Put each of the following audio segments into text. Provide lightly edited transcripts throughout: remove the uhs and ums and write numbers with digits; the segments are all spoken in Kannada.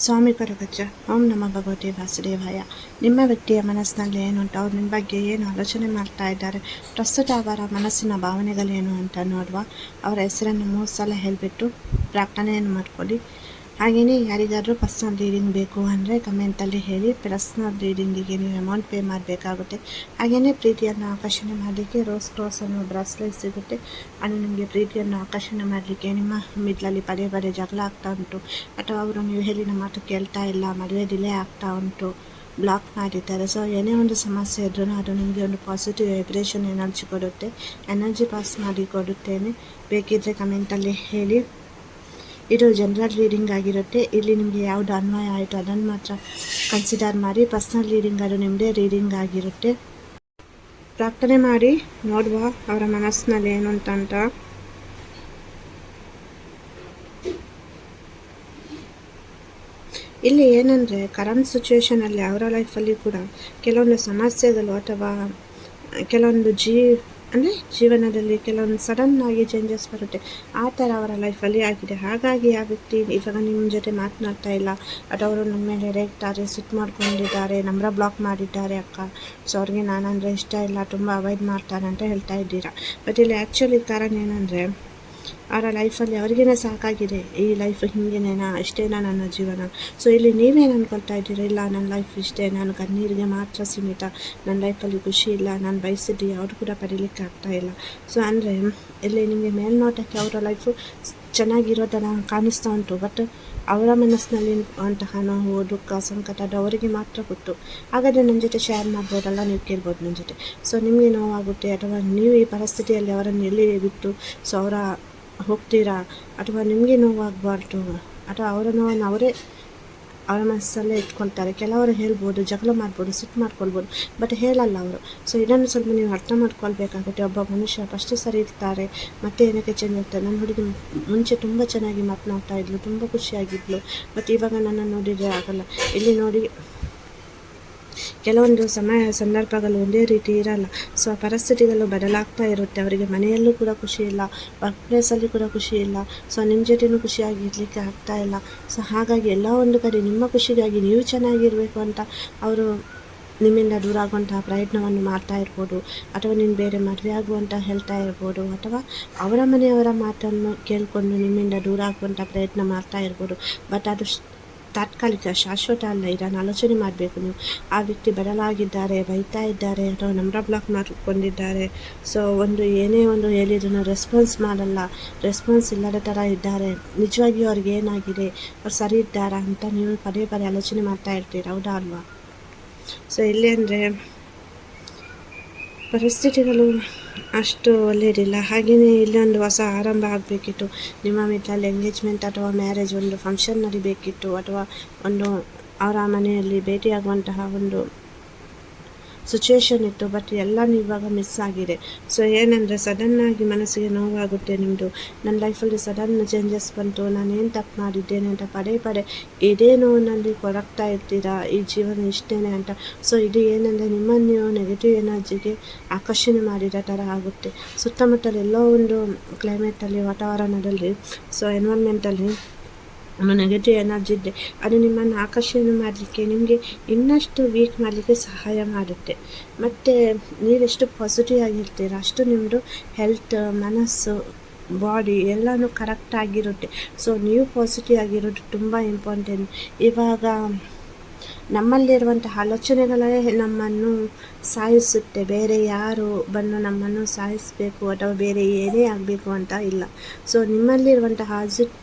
ಸ್ವಾಮಿ ಕರಗಜ್ಜ. ಓಂ ನಮ ಭಗವತಿ ವಾಸುದೇವಾಯ. ನಿಮ್ಮ ವ್ಯಕ್ತಿಯ ಮನಸ್ಸಿನಲ್ಲಿ ಏನುಂಟು, ಅವ್ರು ನಿಮ್ಮ ಬಗ್ಗೆ ಏನು ಆಲೋಚನೆ ಮಾಡ್ತಾ ಇದ್ದಾರೆ, ಪ್ರಸ್ತುತ ಅವರ ಮನಸ್ಸಿನ ಭಾವನೆಗಳೇನು ಅಂತ ನೋಡುವ. ಅವರ ಹೆಸರನ್ನು 3 ಸಲ ಹೇಳಿಬಿಟ್ಟು ಪ್ರಾರ್ಥನೆಯನ್ನು ಮಾಡ್ಕೊಳ್ಳಿ. ಹಾಗೆಯೇ ಯಾರಿಗಾದರೂ ಪರ್ಸ್ನಲ್ ರೀಡಿಂಗ್ ಬೇಕು ಅಂದರೆ ಕಮೆಂಟಲ್ಲಿ ಹೇಳಿ. ಪರ್ಸ್ನಲ್ ರೀಡಿಂಗಿಗೆ ನೀವು ಅಮೌಂಟ್ ಪೇ ಮಾಡಬೇಕಾಗುತ್ತೆ. ಹಾಗೆಯೇ ಪ್ರೀತಿಯನ್ನು ಆಕರ್ಷಣೆ ಮಾಡಲಿಕ್ಕೆ ರೋಸ್ ಅನ್ನೋ ಬ್ರಾಸ್ಲೆಟ್ ಸಿಗುತ್ತೆ. ಅದು ನಿಮಗೆ ಪ್ರೀತಿಯನ್ನು ಆಕರ್ಷಣೆ ಮಾಡಲಿಕ್ಕೆ ನಿಮ್ಮ ಮಿಡ್ಲಲ್ಲಿ ಪದೇ ಪದೇ ಜಗಳ ಆಗ್ತಾ ಉಂಟು, ಅಥವಾ ಅವರು ನೀವು ಹೇಳಿದ ಮಾತು ಕೇಳ್ತಾ ಇಲ್ಲ, ಮದುವೆ ಡಿಲೇ ಆಗ್ತಾ ಉಂಟು, ಬ್ಲಾಕ್ ಮಾಡಿದ್ದಾರೆ. ಸೊ ಏನೇ ಒಂದು ಸಮಸ್ಯೆ ಇದ್ರೂ ಅದು ನಿಮಗೆ ಒಂದು ಪಾಸಿಟಿವ್ ವೈಬ್ರೇಷನ್ ಎನರ್ಜಿ ಕೊಡುತ್ತೆ. ಎನರ್ಜಿ ಪಾಸ್ ಮಾಡಿ ಕೊಡುತ್ತೇನೆ. ಬೇಕಿದ್ದರೆ ಕಮೆಂಟಲ್ಲಿ ಹೇಳಿ. ಇದು ಜನರಲ್ ರೀಡಿಂಗ್ ಆಗಿರುತ್ತೆ. ಇಲ್ಲಿ ನಿಮಗೆ ಯಾವುದು ಅನ್ವಯ ಆಯಿತು ಅದನ್ನು ಮಾತ್ರ ಕನ್ಸಿಡರ್ ಮಾಡಿ. ಪರ್ಸ್ನಲ್ ರೀಡಿಂಗ್ ಅದು ನಿಮ್ಮದೇ ರೀಡಿಂಗ್ ಆಗಿರುತ್ತೆ. ಪ್ರಾರ್ಥನೆ ಮಾಡಿ ನೋಡುವ ಅವರ ಮನಸ್ಸಿನಲ್ಲಿ ಏನು ಅಂತ. ಇಲ್ಲಿ ಏನಂದರೆ ಕರೆಂಟ್ ಸಿಚುವೇಷನಲ್ಲಿ ಅವರ ಲೈಫಲ್ಲಿ ಕೂಡ ಕೆಲವೊಂದು ಸಮಸ್ಯೆಗಳು ಅಥವಾ ಕೆಲವೊಂದು ಅಂದರೆ ಜೀವನದಲ್ಲಿ ಕೆಲವೊಂದು ಸಡನ್ನಾಗಿ ಚೇಂಜಸ್ ಬರುತ್ತೆ. ಆ ಥರ ಅವರ ಲೈಫಲ್ಲಿ ಆಗಿದೆ. ಹಾಗಾಗಿ ಆ ವ್ಯಕ್ತಿ ಇವಾಗ ನಿಮ್ಮ ಜೊತೆ ಮಾತನಾಡ್ತಾ ಇಲ್ಲ, ಅಥವಾ ಅವರು ನಮ್ಮ ಮೇಲೆ ರೇಗ್ತಾರೆ, ಸಿಟ್ಟು ಮಾಡ್ಕೊಂಡಿದ್ದಾರೆ, ನಂಬರ್ ಬ್ಲಾಕ್ ಮಾಡಿದ್ದಾರೆ ಅಕ್ಕ. ಸೊ ಅವ್ರಿಗೆ ನಾನಂದರೆ ಇಷ್ಟ ಇಲ್ಲ, ತುಂಬ ಅವಾಯ್ಡ್ ಮಾಡ್ತಾರೆ ಅಂತ ಹೇಳ್ತಾ ಇದ್ದೀರಾ. ಬಟ್ ಇಲ್ಲಿ ಆ್ಯಕ್ಚುಲಿ ಕಾರಣ ಏನಂದರೆ ಅವರ ಲೈಫಲ್ಲಿ ಅವ್ರಿಗೇನೆ ಸಾಕಾಗಿದೆ. ಈ ಲೈಫ್ ಹಿಂಗೇನೇನಾ, ಇಷ್ಟೇನಾ ನನ್ನ ಜೀವನ. ಸೊ ಇಲ್ಲಿ ನೀವೇನು ಅಂದ್ಕೊಳ್ತಾ ಇದ್ದೀರಾ, ಇಲ್ಲ ನನ್ನ ಲೈಫ್ ಇಷ್ಟೇ, ನಾನು ಕಣ್ಣೀರಿಗೆ ಮಾತ್ರ ಸೀಮಿತ, ನನ್ನ ಲೈಫಲ್ಲಿ ಖುಷಿ ಇಲ್ಲ, ನಾನು ಬಯಸಿದ್ದು ಯಾವುದು ಕೂಡ ಪಡೀಲಿಕ್ಕೆ ಆಗ್ತಾ ಇಲ್ಲ. ಸೊ ಅಂದರೆ ಇಲ್ಲಿ ನಿಮಗೆ ಮೇಲ್ನೋಟಕ್ಕೆ ಅವರ ಲೈಫು ಚೆನ್ನಾಗಿರೋದನ್ನು ಕಾಣಿಸ್ತಾ ಉಂಟು. ಬಟ್ ಅವರ ಮನಸ್ಸಿನಲ್ಲಿ ಅಂತಹ ನೋವು, ದುಃಖ, ಸಂಕಟ ಅದು ಅವರಿಗೆ ಮಾತ್ರ ಗೊತ್ತು. ಹಾಗಾದರೆ ನನ್ನ ಜೊತೆ ಶೇರ್ ಮಾಡ್ಬೋದಲ್ಲ, ನೀವು ಕೇಳ್ಬೋದು ನನ್ನ ಜೊತೆ. ಸೊ ನಿಮಗೆ ನೋವಾಗುತ್ತೆ, ಅಥವಾ ನೀವು ಈ ಪರಿಸ್ಥಿತಿಯಲ್ಲಿ ಅವರನ್ನು ಎಲ್ಲಿ ಬಿಟ್ಟು ಸೊ ಅವರ ಹೋಗ್ತೀರಾ, ಅಥವಾ ನಿಮಗೆ ನೋವಾಗಬಾರ್ದು, ಅಥವಾ ಅವರ ನೋವನ್ನು ಅವರೇ ಅವರ ಮನಸ್ಸಲ್ಲೇ ಇಟ್ಕೊಳ್ತಾರೆ. ಕೆಲವರು ಹೇಳ್ಬೋದು, ಜಗಳ ಮಾಡ್ಬೋದು, ಸಿಟ್ಟು ಮಾಡ್ಕೊಳ್ಬೋದು, ಬಟ್ ಹೇಳಲ್ಲ ಅವರು. ಸೊ ಇದನ್ನು ಸ್ವಲ್ಪ ನೀವು ಅರ್ಥ ಮಾಡ್ಕೊಳ್ಬೇಕಾಗುತ್ತೆ. ಒಬ್ಬ ಮನುಷ್ಯ ಫಸ್ಟ್ ಸರಿ ಇರ್ತಾರೆ, ಮತ್ತೆ ಏನಕ್ಕೆ ಚೇಂಜ್ ಆಗ್ತಾರೆ. ನನ್ನ ಹುಡುಗಿ ಮುಂಚೆ ತುಂಬ ಚೆನ್ನಾಗಿ ಮಾತನಾಡ್ತಾ ಇದ್ಲು, ತುಂಬ ಖುಷಿಯಾಗಿದ್ಲು, ಬಟ್ ಇವಾಗ ನನ್ನ ನೋಡಿದರೆ ಆಗಲ್ಲ. ಇಲ್ಲಿ ನೋಡಿ, ಕೆಲವೊಂದು ಸಂದರ್ಭಗಳು ಒಂದೇ ರೀತಿ ಇರಲ್ಲ. ಸೊ ಪರಿಸ್ಥಿತಿಗಳು ಬದಲಾಗ್ತಾ ಇರುತ್ತೆ. ಅವರಿಗೆ ಮನೆಯಲ್ಲೂ ಕೂಡ ಖುಷಿ ಇಲ್ಲ, ವರ್ಕ್ ಪ್ಲೇಸಲ್ಲಿ ಕೂಡ ಖುಷಿ ಇಲ್ಲ, ಸೊ ನಿಮ್ಮ ಜೊತೆನೂ ಖುಷಿಯಾಗಿರಲಿಕ್ಕೆ ಆಗ್ತಾ ಇಲ್ಲ. ಸೊ ಹಾಗಾಗಿ ಎಲ್ಲ ಒಂದು ಕಡೆ ನಿಮ್ಮ ಖುಷಿಗಾಗಿ ನೀವು ಚೆನ್ನಾಗಿರಬೇಕು ಅಂತ ಅವರು ನಿಮ್ಮಿಂದ ದೂರ ಆಗುವಂತಹ ಪ್ರಯತ್ನವನ್ನು ಮಾಡ್ತಾ ಇರ್ಬೋದು, ಅಥವಾ ನೀನು ಬೇರೆ ಮದುವೆ ಆಗುವಂತ ಹೇಳ್ತಾ ಇರ್ಬೋದು, ಅಥವಾ ಅವರ ಮನೆಯವರ ಮಾತನ್ನು ಕೇಳಿಕೊಂಡು ನಿಮ್ಮಿಂದ ದೂರ ಆಗುವಂಥ ಪ್ರಯತ್ನ ಮಾಡ್ತಾ ಇರ್ಬೋದು. ಬಟ್ ಅದು ತಾತ್ಕಾಲಿಕ, ಶಾಶ್ವತ ಅಲ್ಲ. ಇದನ್ನು ಆಲೋಚನೆ ಮಾಡಬೇಕು ನೀವು. ಆ ವ್ಯಕ್ತಿ ಬದಲಾಗಿದ್ದಾರೆ, ಬೈತಾ ಇದ್ದಾರೆ, ಅಥವಾ ನಂಬರ್ ಬ್ಲಾಕ್ ಮಾಡಿಕೊಂಡಿದ್ದಾರೆ. ಸೊ ಏನೇ ಒಂದು ಹೇಳಿದ್ರು ರೆಸ್ಪಾನ್ಸ್ ಮಾಡಲ್ಲ, ರೆಸ್ಪಾನ್ಸ್ ಇಲ್ಲದ ಥರ ಇದ್ದಾರೆ. ನಿಜವಾಗಿಯೂ ಅವ್ರಿಗೆ ಏನಾಗಿದೆ, ಅವ್ರು ಸರಿ ಇದ್ದಾರಾ ಅಂತ ನೀವು ಪದೇ ಪದೇ ಆಲೋಚನೆ ಮಾಡ್ತಾ ಇರ್ತೀರ, ಹೌದಾ ಅಲ್ವಾ? ಸೊ ಎಲ್ಲಿ ಅಂದರೆ ಪರಿಸ್ಥಿತಿಗಳು ಅಷ್ಟು ಒಳ್ಳೆಯದಿಲ್ಲ. ಹಾಗೆಯೇ ಇಲ್ಲೊಂದು ಹೊಸ ಆರಂಭ ಆಗಬೇಕಿತ್ತು. ನಿಮ್ಮ ಮಿಡ್ಲಲ್ಲಿ ಎಂಗೇಜ್ಮೆಂಟ್ ಅಥವಾ ಮ್ಯಾರೇಜ್ ಒಂದು ಫಂಕ್ಷನ್ ನಡಿಬೇಕಿತ್ತು, ಅಥವಾ ಒಂದು ಅವರ ಮನೆಯಲ್ಲಿ ಭೇಟಿಯಾಗುವಂತಹ ಒಂದು ಸಿಚುವೇಶನ್ ಇತ್ತು. ಬಟ್ ಎಲ್ಲನೂ ಇವಾಗ ಮಿಸ್ ಆಗಿದೆ. ಸೊ ಏನಂದರೆ ಸಡನ್ನಾಗಿ ಮನಸ್ಸಿಗೆ ನೋವಾಗುತ್ತೆ ನಿಮ್ಮದು. ನನ್ನ ಲೈಫಲ್ಲಿ ಸಡನ್ ಚೇಂಜಸ್ ಬಂತು, ನಾನೇನು ತಪ್ಪು ಮಾಡಿದ್ದೇನೆ ಅಂತ ಪದೇ ಪದೇ ಇದೇ ನೋವಿನಲ್ಲಿ ಕೊರಗ್ತಾ ಇರ್ತೀರಾ. ಈ ಜೀವನ ಇಷ್ಟೇ ಅಂತ. ಸೊ ಇದು ಏನಂದರೆ ನಿಮ್ಮನ್ನು ನೀವು ನೆಗೆಟಿವ್ ಎನರ್ಜಿಗೆ ಆಕರ್ಷಣೆ ಮಾಡಿದ ಥರ ಆಗುತ್ತೆ. ಸುತ್ತಮುತ್ತಲ ಎಲ್ಲೋ ಒಂದು ಕ್ಲೈಮೇಟಲ್ಲಿ, ವಾತಾವರಣದಲ್ಲಿ, ಸೊ ಎನ್ವೈರ್ಮೆಂಟಲ್ಲಿ ಒಂದು ನೆಗೆಟಿವ್ ಎನರ್ಜಿ ಇದ್ದರೆ ಅದು ನಿಮ್ಮನ್ನು ಆಕರ್ಷಣೆ ಮಾಡಲಿಕ್ಕೆ, ನಿಮಗೆ ಇನ್ನಷ್ಟು ವೀಕ್ ಮಾಡಲಿಕ್ಕೆ ಸಹಾಯ ಮಾಡುತ್ತೆ. ಮತ್ತು ನೀವೆಷ್ಟು ಪಾಸಿಟಿವ್ ಆಗಿರ್ತೀರ ಅಷ್ಟು ನಿಮ್ಮದು ಹೆಲ್ತ್, ಮನಸ್ಸು, ಬಾಡಿ ಎಲ್ಲನೂ ಕರೆಕ್ಟಾಗಿರುತ್ತೆ. ಸೊ ನೀವು ಪಾಸಿಟಿವ್ ಆಗಿರೋದು ತುಂಬ ಇಂಪಾರ್ಟೆಂಟ್. ಇವಾಗ ನಮ್ಮಲ್ಲಿರುವಂಥ ಆಲೋಚನೆಗಳೇ ನಮ್ಮನ್ನು ಸಾಯಿಸುತ್ತೆ. ಬೇರೆ ಯಾರು ಬಂದು ನಮ್ಮನ್ನು ಸಾಯಿಸಬೇಕು ಅಥವಾ ಬೇರೆ ಏನೇ ಆಗಬೇಕು ಅಂತ ಇಲ್ಲ. ಸೊ ನಿಮ್ಮಲ್ಲಿರುವಂತಹ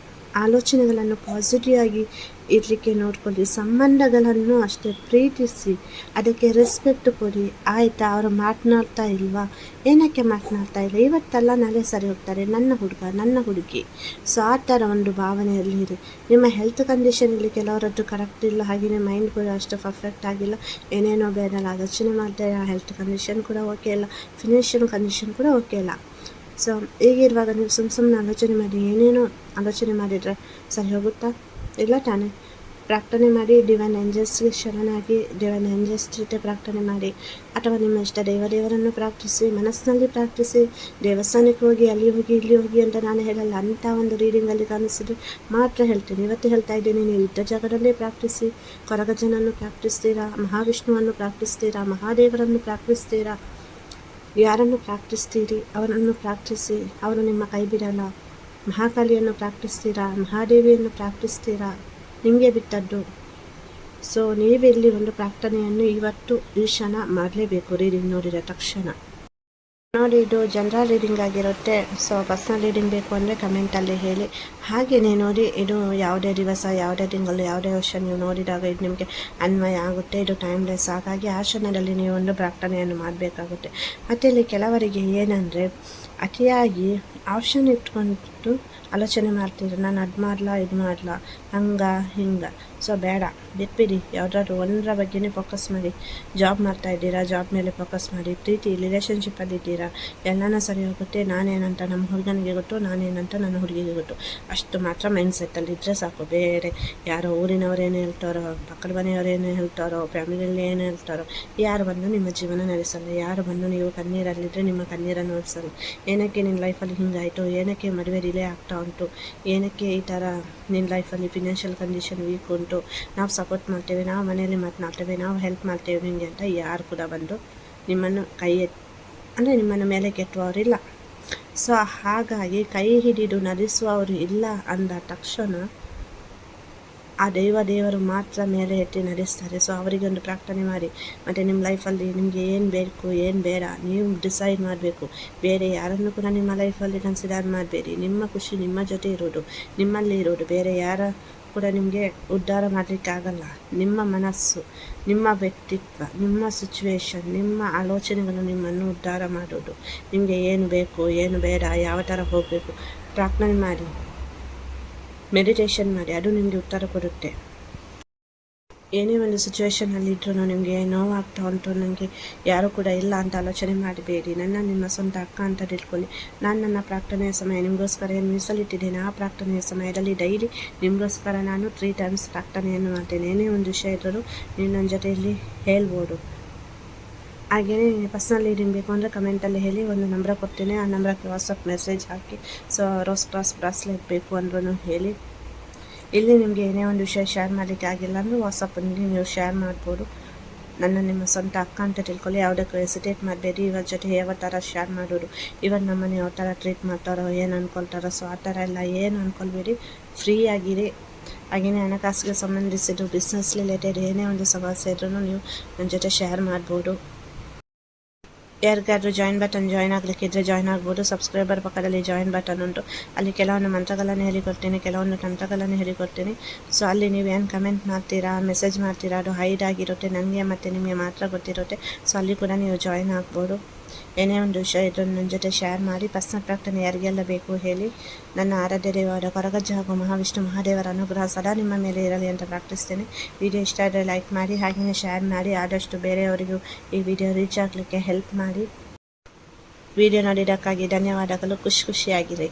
ಆಲೋಚನೆಗಳನ್ನು ಪಾಸಿಟಿವ್ ಆಗಿ ಇರಲಿಕ್ಕೆ ನೋಡ್ಕೊಳ್ಳಿ. ಸಂಬಂಧಗಳನ್ನು ಅಷ್ಟೇ ಪ್ರೀತಿಸಿ, ಅದಕ್ಕೆ ರೆಸ್ಪೆಕ್ಟ್ ಕೊಡಿ. ಆಯಿತಾ? ಅವರು ಮಾತನಾಡ್ತಾ ಇಲ್ವಾ, ಏನಕ್ಕೆ ಮಾತನಾಡ್ತಾ ಇಲ್ಲ, ಇವತ್ತಲ್ಲ ನಾಳೆ ಸರಿ ಹೋಗ್ತಾರೆ, ನನ್ನ ಹುಡುಗ, ನನ್ನ ಹುಡುಗಿ. ಸೊ ಆ ಥರ ಒಂದು ಭಾವನೆಯಲ್ಲಿರಿ. ನಿಮ್ಮ ಹೆಲ್ತ್ ಕಂಡೀಷನಲ್ಲಿ ಕೆಲವರದ್ದು ಕರೆಕ್ಟ್ ಇಲ್ಲ, ಹಾಗೆಯೇ ಮೈಂಡ್ ಕೂಡ ಅಷ್ಟು ಪರ್ಫೆಕ್ಟ್ ಆಗಿಲ್ಲ, ಏನೇನೋ ಬೇರೆಲ್ಲ ಆಲೋಚನೆ ಮಾಡ್ತಾರೆ. ಆ ಹೆಲ್ತ್ ಕಂಡೀಷನ್ ಕೂಡ ಓಕೆ ಇಲ್ಲ, ಫಿನಾನ್ಷಿಯಲ್ ಕಂಡೀಷನ್ ಕೂಡ ಓಕೆ ಇಲ್ಲ. ಸೊ ಹೀಗಿರುವಾಗ ನೀವು ಸುಮ್ಮನೆ ಆಲೋಚನೆ ಮಾಡಿ ಏನೇನೋ ಆಲೋಚನೆ ಮಾಡಿದರೆ ಸರಿ ಹೋಗುತ್ತಾ? ಇಲ್ಲ ತಾನೇ? ಪ್ರಾರ್ಥನೆ ಮಾಡಿ, ಡಿವೈನ್ ಏಂಜಲ್ಸ್ಗೆ ಶರಣಾಗಿ ಡಿವೈನ್ ಏಂಜಲ್ಸ್ ಜೊತೆ ಪ್ರಾರ್ಥನೆ ಮಾಡಿ, ಅಥವಾ ನಿಮ್ಮ ಇಷ್ಟ ದೇವರನ್ನು ಪ್ರಾರ್ಥಿಸಿ, ಮನಸ್ಸಿನಲ್ಲಿ ಪ್ರಾರ್ಥಿಸಿ. ದೇವಸ್ಥಾನಕ್ಕೆ ಹೋಗಿ ಅಲ್ಲಿ ಹೋಗಿ ಇಲ್ಲಿ ಹೋಗಿ ಅಂತ ನಾನು ಹೇಳಲ್ಲ. ಅಂಥ ಒಂದು ರೀಡಿಂಗಲ್ಲಿ ಕಾಣಿಸಿದ್ರೆ ಮಾತ್ರ ಹೇಳ್ತೀನಿ. ಇವತ್ತು ಹೇಳ್ತಾ ಇದ್ದೀನಿ, ನೀವು ಇದ್ದ ಜಾಗದಲ್ಲೇ ಪ್ರಾರ್ಥಿಸಿ. ಕೊರಗಜ್ಜನನ್ನು ಪ್ರಾರ್ಥಿಸ್ತೀರಾ, ಮಹಾವಿಷ್ಣುವನ್ನು ಪ್ರಾರ್ಥಿಸ್ತೀರಾ, ಮಹಾದೇವರನ್ನು ಪ್ರಾರ್ಥಿಸ್ತೀರಾ, ಯಾರನ್ನು ಪ್ರಾರ್ಥಿಸ್ತೀರಿ ಅವರನ್ನು ಪ್ರಾರ್ಥಿಸಿ. ಅವರು ನಿಮ್ಮ ಕೈ ಬಿಡಲ್ಲ. ಮಹಾಕಾಳಿಯನ್ನು ಪ್ರಾರ್ಥಿಸ್ತೀರಾ, ಮಹಾದೇವಿಯನ್ನು ಪ್ರಾರ್ಥಿಸ್ತೀರಾ, ನಿಮಗೆ ಬಿಟ್ಟದ್ದು. ಸೊ ನೀವಿಲ್ಲಿ ಒಂದು ಪ್ರಾರ್ಥನೆಯನ್ನು ಇವತ್ತು ಈ ಕ್ಷಣ ಮಾಡಲೇಬೇಕು. ರೀಡಿಂಗ್ ನೋಡಿದ ತಕ್ಷಣ ನೋಡಿ, ಇದು ಜನರಲ್ ರೀಡಿಂಗ್ ಆಗಿರುತ್ತೆ. ಸೊ ಪರ್ಸ್ನಲ್ ರೀಡಿಂಗ್ ಬೇಕು ಅಂದರೆ ಕಮೆಂಟಲ್ಲಿ ಹೇಳಿ. ಹಾಗೆಯೇ ನೋಡಿ, ಇದು ಯಾವುದೇ ದಿವಸ, ಯಾವುದೇ ತಿಂಗಳು, ಯಾವುದೇ ವರ್ಷ ನೀವು ನೋಡಿದಾಗ ಇದು ನಿಮಗೆ ಅನ್ವಯ ಆಗುತ್ತೆ. ಇದು ಟೈಮ್ಲೆಸ್. ಹಾಗಾಗಿ ಆ ಕ್ಷಣದಲ್ಲಿ ನೀವು ಒಂದು ಪ್ರಾರ್ಥನೆಯನ್ನು ಮಾಡಬೇಕಾಗುತ್ತೆ. ಮತ್ತು ಇಲ್ಲಿ ಕೆಲವರಿಗೆ ಏನಂದರೆ, ಅತಿಯಾಗಿ ಆಪ್ಷನ್ ಇಟ್ಕೊಂಡು ಆಲೋಚನೆ ಮಾಡ್ತಿದ್ರು, ನಾನು ಅದು ಮಾಡಲಾ ಇದು ಮಾಡಲಾ, ಹಂಗೆ ಹಿಂಗೆ. ಸೊ ಬೇಡ, ಬಿಟ್ಬಿಡಿ. ಯಾವುದಾದ್ರು ಒಂದರ ಬಗ್ಗೆನೇ ಫೋಕಸ್ ಮಾಡಿ. ಜಾಬ್ ಮಾಡ್ತಾ ಇದ್ದೀರಾ, ಜಾಬ್ ಮೇಲೆ ಫೋಕಸ್ ಮಾಡಿ. ಪ್ರೀತಿ ರಿಲೇಷನ್ಶಿಪ್ಪಲ್ಲಿ ಇದ್ದೀರಾ, ಎಲ್ಲನೂ ಸರಿ ಹೋಗುತ್ತೆ. ನಾನೇನಂತ ನಮ್ಮ ಹುಡುಗನಿಗೆ ಗೊತ್ತು, ನಾನೇನಂತ ನನ್ನ ಹುಡುಗಿಗೆ ಗೊತ್ತು. ಅಷ್ಟು ಮಾತ್ರ ಮೈಂಡ್ ಸೆಟ್ಟಲ್ಲಿ ಇದ್ದರೆ ಸಾಕು. ಬೇರೆ ಯಾರೋ ಊರಿನವ್ರು ಏನು ಹೇಳ್ತಾರೋ, ಪಕ್ಕದ ಮನೆಯವ್ರು ಏನು ಹೇಳ್ತಾರೋ, ಫ್ಯಾಮಿಲಿಯಲ್ಲಿ ಏನು ಹೇಳ್ತಾರೋ, ಯಾರು ಬಂದು ನಿಮ್ಮ ಜೀವನ ನಡೆಸಲ್ಲ. ಯಾರು ಬಂದು ನೀವು ಕಣ್ಣೀರಲ್ಲಿದ್ದರೆ ನಿಮ್ಮ ಕಣ್ಣೀರನ್ನು ಒರೆಸಲ್ಲ. ಏನಕ್ಕೆ ನಿನ್ನ ಲೈಫಲ್ಲಿ ಹಿಂಗಾಯಿತು, ಏನಕ್ಕೆ ಮದುವೆ ಡಿಲೇ ಆಗ್ತಾ ಉಂಟು, ಏನಕ್ಕೆ ಈ ಥರ ನಿನ್ನ ಲೈಫಲ್ಲಿ ಫಿನಾನ್ಷಿಯಲ್ ಕಂಡೀಷನ್ ವೀಕ್ ಉಂಟು, ನಾವು ಸಪೋರ್ಟ್ ಮಾಡ್ತೇವೆ, ನಾವು ಮನೆಯಲ್ಲಿ ಮಾತನಾಡ್ತೇವೆ, ನಾವು ಹೆಲ್ಪ್ ಮಾಡ್ತೇವೆ ನಿಮಗೆ ಅಂತ ಯಾರು ಕೂಡ ಬಂದು ನಿಮ್ಮನ್ನು ಅಂದರೆ ನಿಮ್ಮನ್ನು ಮೇಲೆ ಕೆಟ್ಟುವವರಿಲ್ಲ. ಸೊ ಹಾಗಾಗಿ ಕೈ ಹಿಡಿದು ನಡೆಸುವವರು ಇಲ್ಲ ಅಂದ ತಕ್ಷಣ ಆ ದೇವರು ಮಾತ್ರ ಮೇಲೆ ಎತ್ತಿ ನಡೆಸ್ತಾರೆ. ಸೊ ಅವರಿಗೆ ಒಂದು ಪ್ರಾರ್ಥನೆ ಮಾಡಿ. ಮತ್ತು ನಿಮ್ಮ ಲೈಫಲ್ಲಿ ನಿಮಗೆ ಏನು ಬೇಕು ಏನು ಬೇಡ ನೀವು ಡಿಸೈಡ್ ಮಾಡಬೇಕು. ಬೇರೆ ಯಾರನ್ನು ಕೂಡ ನಿಮ್ಮ ಲೈಫಲ್ಲಿ ಕನ್ಸಿಡರ್ ಮಾಡಬೇಡಿ. ನಿಮ್ಮ ಖುಷಿ ನಿಮ್ಮ ಜೊತೆ ಇರೋದು, ನಿಮ್ಮಲ್ಲಿ ಇರೋದು. ಬೇರೆ ಯಾರ ಕೂಡ ನಿಮಗೆ ಉದ್ಧಾರ ಮಾಡಲಿಕ್ಕಾಗಲ್ಲ. ನಿಮ್ಮ ಮನಸ್ಸು, ನಿಮ್ಮ ವ್ಯಕ್ತಿತ್ವ, ನಿಮ್ಮ ಸಿಚುವೇಶನ್, ನಿಮ್ಮ ಆಲೋಚನೆಗಳು ನಿಮ್ಮನ್ನು ಉದ್ಧಾರ ಮಾಡೋದು. ನಿಮಗೆ ಏನು ಬೇಕು ಏನು ಬೇಡ, ಯಾವ ಥರ ಹೋಗಬೇಕು, ಪ್ರಾರ್ಥನೆ ಮಾಡಿ, ಮೆಡಿಟೇಷನ್ ಮಾಡಿ. ಅದು ನಿಮಗೆ ಉತ್ತರ ಕೊಡುತ್ತೆ. ಏನೇ ಒಂದು ಸಿಚುವೇಷನಲ್ಲಿ ಇದ್ರೂ ನಿಮಗೆ ನೋವಾಗ್ತಾ ಉಂಟು, ನನಗೆ ಯಾರೂ ಕೂಡ ಇಲ್ಲ ಅಂತ ಆಲೋಚನೆ ಮಾಡಬೇಡಿ. ನಿಮ್ಮ ಸ್ವಂತ ಅಕ್ಕ ಅಂತ ತಿಳ್ಕೊಳ್ಳಿ. ನಾನು ನನ್ನ ಪ್ರಾರ್ಥನೆಯ ಸಮಯ ನಿಮಗೋಸ್ಕರ ಏನು ಮೀಸಲಿಟ್ಟಿದ್ದೇನೆ, ಆ ಪ್ರಾರ್ಥನೆಯ ಸಮಯದಲ್ಲಿ ಡೈಲಿ ನಿಮಗೋಸ್ಕರ ನಾನು 3 times ಪ್ರಾರ್ಥನೆಯನ್ನು ಮಾಡ್ತೇನೆ. ಏನೇ ಒಂದು ವಿಷಯ ಇದ್ದರೂ ನೀವು ನನ್ನ ಜೊತೆಯಲ್ಲಿ ಹೇಳ್ಬೋದು. ಹಾಗೆಯೇ ಪರ್ಸ್ನಲ್ ರೀಡಿಂಗ್ ಬೇಕು ಅಂದರೆ ಕಮೆಂಟಲ್ಲಿ ಹೇಳಿ. ಒಂದು ನಂಬರ್ ಕೊಡ್ತೇನೆ, ಆ ನಂಬರ್ಗೆ ವಾಟ್ಸಪ್ ಮೆಸೇಜ್ ಹಾಕಿ. ಸೊ ರೋಸ್ ಕ್ರಾಸ್ ಬ್ರಾಸ್ಲೆಟ್ ಬೇಕು ಅಂದ್ರೂ ಹೇಳಿ. ಇಲ್ಲಿ ನಿಮಗೆ ಏನೇ ಒಂದು ವಿಷಯ ಶೇರ್ ಮಾಡಲಿಕ್ಕೆ ಆಗಿಲ್ಲ ಅಂದರೆ ವಾಟ್ಸಪ್ಪಲ್ಲಿ ನೀವು ಶೇರ್ ಮಾಡ್ಬೋದು. ನಿಮ್ಮ ಸ್ವಂತ ಅಕ್ಕ ಅಂತ ತಿಳ್ಕೊಳ್ಳಿ. ಯಾವುದಕ್ಕೂ ಹೆಸಿಟೇಟ್ ಮಾಡಬೇಡಿ. ಇವರ ಜೊತೆ ಯಾವ ಥರ ಶೇರ್ ಮಾಡೋದು, ಇವಾಗ ನಮ್ಮನ್ನು ಯಾವ ಥರ ಟ್ರೀಟ್ ಮಾಡ್ತಾರೋ, ಏನು ಅಂದ್ಕೊಳ್ತಾರೋ, ಸೊ ಆ ಥರ ಎಲ್ಲ ಏನು ಅಂದ್ಕೊಳ್ಬೇಡಿ. ಫ್ರೀ ಆಗಿರಿ. ಹಾಗೆಯೇ ಹಣಕಾಸಿಗೆ ಸಂಬಂಧಿಸಿದ್ದು, ಬಿಸ್ನೆಸ್ ರಿಲೇಟೆಡ್ ಏನೇ ಒಂದು ಸಮಸ್ಯೆ ಇದ್ರೂ ನೀವು ನನ್ನ ಜೊತೆ ಶೇರ್ ಮಾಡ್ಬೋದು. ಯಾರಿಗಾದ್ರೂ ಜಾಯಿನ್ ಆಗಲಿಕ್ಕಿದ್ರೆ ಜಾಯಿನ್ ಆಗ್ಬೋದು. ಸಬ್ಸ್ಕ್ರೈಬರ್ ಪಕ್ಕದಲ್ಲಿ ಜಾಯಿನ್ ಬಟನ್ ಉಂಟು. ಅಲ್ಲಿ ಕೆಲವೊಂದು ಮಂತ್ರಗಳನ್ನು ಹೇಳಿಕೊಡ್ತೀನಿ, ಕೆಲವೊಂದು ತಂತ್ರಗಳನ್ನು ಹೇಳಿಕೊಡ್ತೀನಿ. ಸೊ ಅಲ್ಲಿ ನೀವು ಏನು ಕಮೆಂಟ್ ಮಾಡ್ತೀರಾ, ಮೆಸೇಜ್ ಮಾಡ್ತೀರಾ, ಅದು ಹೈಡ್ ಆಗಿರುತ್ತೆ. ನನಗೆ ಮತ್ತು ನಿಮಗೆ ಮಾತ್ರ ಗೊತ್ತಿರುತ್ತೆ. ಸೊ ಅಲ್ಲಿ ಕೂಡ ನೀವು ಜಾಯಿನ್ ಆಗ್ಬೋದು. ಏನೇ ಒಂದು ವಿಷಯ ಇದ್ರೂ ನನ್ನ ಜೊತೆ ಶೇರ್ ಮಾಡಿ. ಪರ್ಸನಲ್ ಪ್ರಾರ್ಥನೆ ಯಾರಿಗೆಲ್ಲ ಬೇಕು ಹೇಳಿ. ನನ್ನ ಆರಾಧ್ಯ ದೇವರ ಕೊರಗಜ್ಜ ಹಾಗೂ ಮಹಾವಿಷ್ಣು ಮಹಾದೇವರ ಅನುಗ್ರಹ ಸದಾ ನಿಮ್ಮ ಮೇಲೆ ಇರಲಿ ಅಂತ ಪ್ರಾರ್ಥಿಸ್ತೇನೆ. ವಿಡಿಯೋ ಇಷ್ಟ ಆದರೆ ಲೈಕ್ ಮಾಡಿ, ಹಾಗೆಯೇ ಶೇರ್ ಮಾಡಿ. ಆದಷ್ಟು ಬೇರೆಯವರಿಗೂ ಈ ವಿಡಿಯೋ ರೀಚ್ ಆಗಲಿಕ್ಕೆ ಹೆಲ್ಪ್ ಮಾಡಿ. ವಿಡಿಯೋ ನೋಡಿದ್ದಕ್ಕಾಗಿ ಧನ್ಯವಾದಗಳು. ಖುಷಿಯಾಗಿರಿ.